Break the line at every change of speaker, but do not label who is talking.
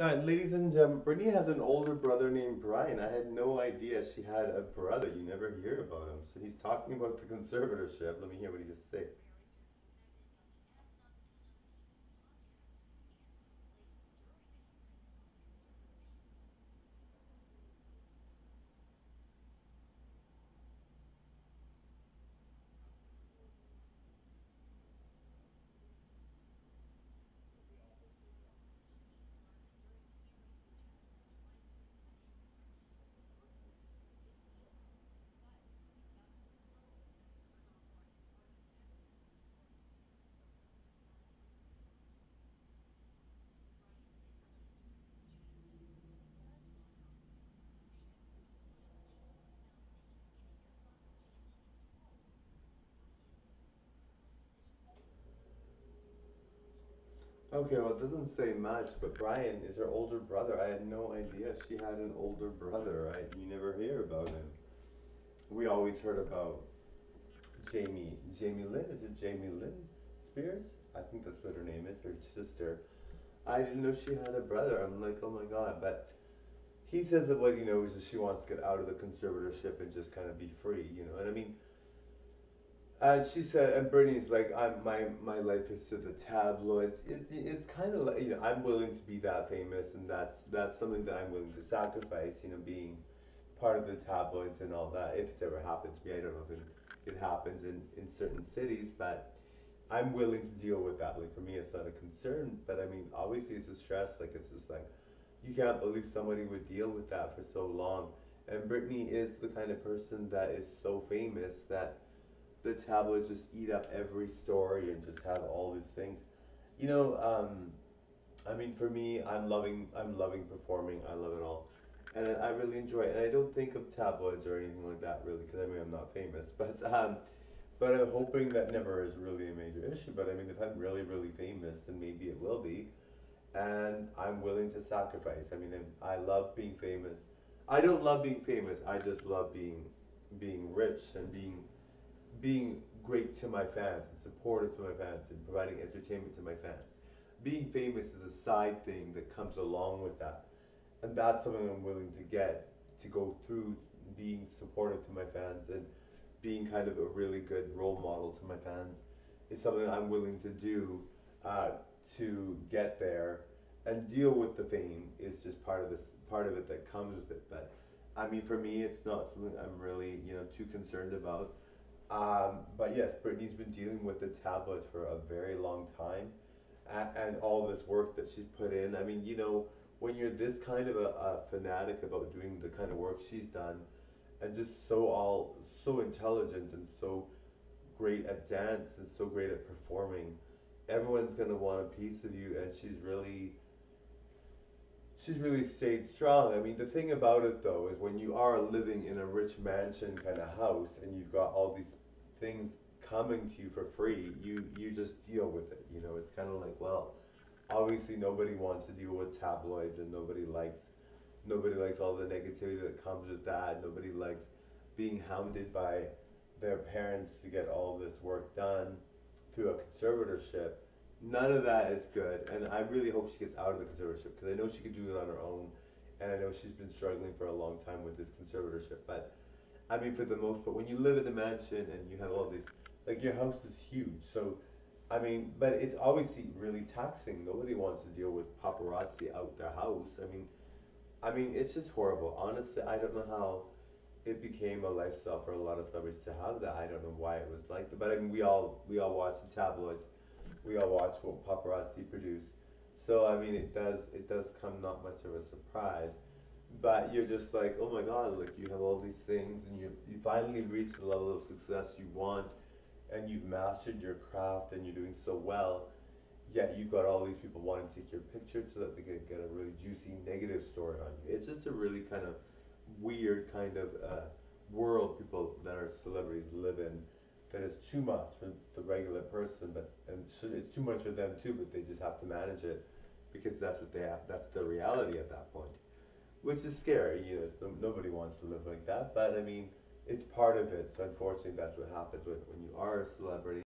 Ladies and gentlemen, Brittany has an older brother named Brian. I had no idea she had a brother. You never hear about him. So he's talking about the conservatorship. Let me hear what he has to say. Okay, well, it doesn't say much, but Brian is her older brother. I had no idea she had an older brother. You never hear about him. We always heard about Jamie Lynn. Is it Jamie Lynn Spears? I think that's what her name is, her sister. I didn't know she had a brother. I'm like, oh my God. But he says that what he knows is she wants to get out of the conservatorship and just kind of be free, you know. And I mean, and she said, and Brittany's like, my life is to the tabloids. It's kind of like, you know, I'm willing to be that famous, and that's something that I'm willing to sacrifice, you know, being part of the tabloids and all that. If it ever happens to me, I don't know if it happens in certain cities, but I'm willing to deal with that. Like for me, it's not a concern, but I mean, obviously it's a stress. Like it's just like you can't believe somebody would deal with that for so long. And Brittany is the kind of person that is so famous that the tabloids just eat up every story and just have all these things. You know, I mean, for me, I'm loving performing. I love it all, and I really enjoy it. And I don't think of tabloids or anything like that really, because I mean, I'm not famous. But I'm hoping that never is really a major issue. But I mean, if I'm really, really famous, then maybe it will be, and I'm willing to sacrifice. I mean, I love being famous. I don't love being famous. I just love being rich and being great to my fans and supportive to my fans and providing entertainment to my fans. Being famous is a side thing that comes along with that. And that's something I'm willing to get to go through being supportive to my fans and being kind of a really good role model to my fans is something I'm willing to do uh, to get there and deal with the fame is just part of it that comes with it. But I mean, for me, it's not something I'm really too concerned about. But yes, Brittany's been dealing with the tablets for a very long time, and all this work that she's put in. I mean, when you're this kind of a fanatic about doing the kind of work she's done, and just so intelligent and so great at dance and so great at performing, everyone's gonna want a piece of you, and she's really stayed strong. I mean, the thing about it though is when you are living in a rich mansion kind of house and you've got all these things coming to you for free, you just deal with it. You know, it's kind of like, well, obviously nobody wants to deal with tabloids and nobody likes all the negativity that comes with that. Nobody likes being hounded by their parents to get all this work done through a conservatorship. None of that is good, and I really hope she gets out of the conservatorship because I know she could do it on her own, and I know she's been struggling for a long time with this conservatorship. But I mean, for the most part, when you live in a mansion and you have all these, like your house is huge, so I mean, but it's obviously really taxing. Nobody wants to deal with paparazzi out their house. I mean, it's just horrible. Honestly, I don't know how it became a lifestyle for a lot of celebrities to have that. I don't know why it was like that, but I mean, we all watch the tabloids, we all watch what paparazzi produce. So I mean, it does come not much of a surprise, but you're just like, oh my God, like you have all these things, and you finally reach the level of success you want, and you've mastered your craft, and you're doing so well. Yet you've got all these people wanting to take your picture so that they can get a really juicy negative story on you. It's just a really kind of weird kind of world people that are celebrities live in that is too much for the regular person, but and so it's too much for them too. But they just have to manage it because that's what they have. That's the reality at that point, which is scary. Nobody wants to live like that. But I mean, it's part of it. So unfortunately, that's what happens when you are a celebrity.